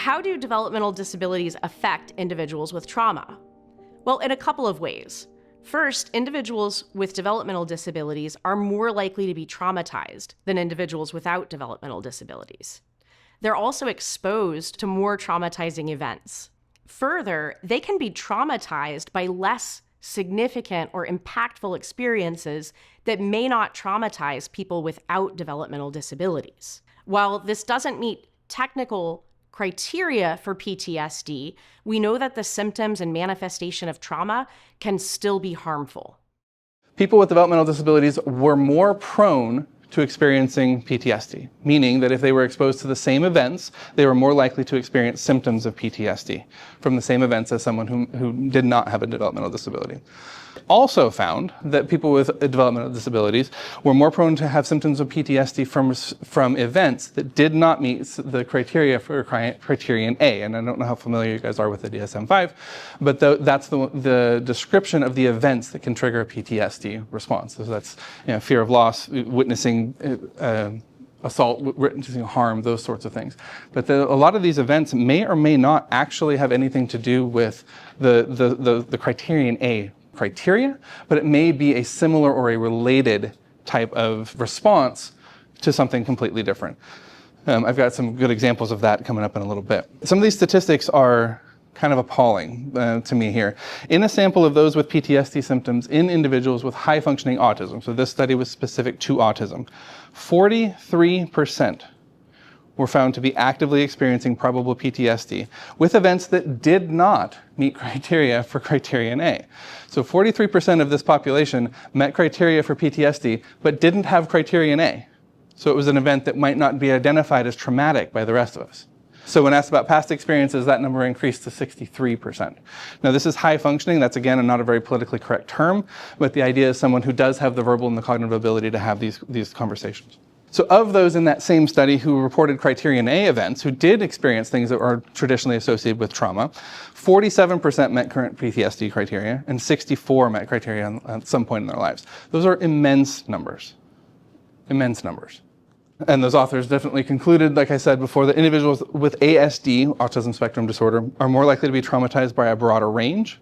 how do developmental disabilities affect individuals with trauma? Well, in a couple of ways. First, individuals with developmental disabilities are more likely to be traumatized than individuals without developmental disabilities. They're also exposed to more traumatizing events. Further, they can be traumatized by less significant or impactful experiences that may not traumatize people without developmental disabilities. While this doesn't meet technical criteria for PTSD, we know that the symptoms and manifestation of trauma can still be harmful. People with developmental disabilities were more prone to experiencing PTSD, meaning that if they were exposed to the same events, they were more likely to experience symptoms of PTSD from the same events as someone who did not have a developmental disability. Also found that people with developmental disabilities were more prone to have symptoms of PTSD from events that did not meet the criteria for criterion A. And I don't know how familiar you guys are with the DSM-5, but that's the description of the events that can trigger a PTSD response. So that's fear of loss, witnessing assault, witnessing harm, those sorts of things. But a lot of these events may or may not actually have anything to do with the criterion A criteria, but it may be a similar or a related type of response to something completely different. I've got some good examples of that coming up in a little bit. Some of these statistics are kind of appalling to me here. In a sample of those with PTSD symptoms in individuals with high-functioning autism, so this study was specific to autism, 43% were found to be actively experiencing probable PTSD with events that did not meet criteria for criterion A. So 43% of this population met criteria for PTSD but didn't have criterion A. So it was an event that might not be identified as traumatic by the rest of us. So when asked about past experiences, that number increased to 63%. Now this is high functioning. That's again not a very politically correct term, but the idea is someone who does have the verbal and the cognitive ability to have these conversations. So of those in that same study who reported criterion A events, who did experience things that are traditionally associated with trauma, 47% met current PTSD criteria and 64% met criteria at some point in their lives. Those are immense numbers. Immense numbers. And those authors definitely concluded, like I said before, that individuals with ASD, autism spectrum disorder, are more likely to be traumatized by a broader range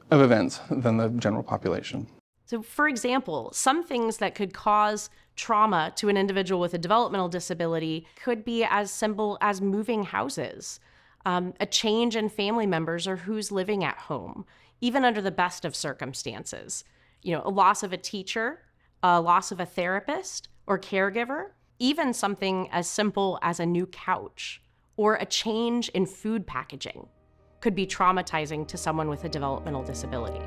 of events than the general population. So for example, some things that could cause trauma to an individual with a developmental disability could be as simple as moving houses, a change in family members or who's living at home, even under the best of circumstances. A loss of a teacher, a loss of a therapist or caregiver, even something as simple as a new couch or a change in food packaging could be traumatizing to someone with a developmental disability.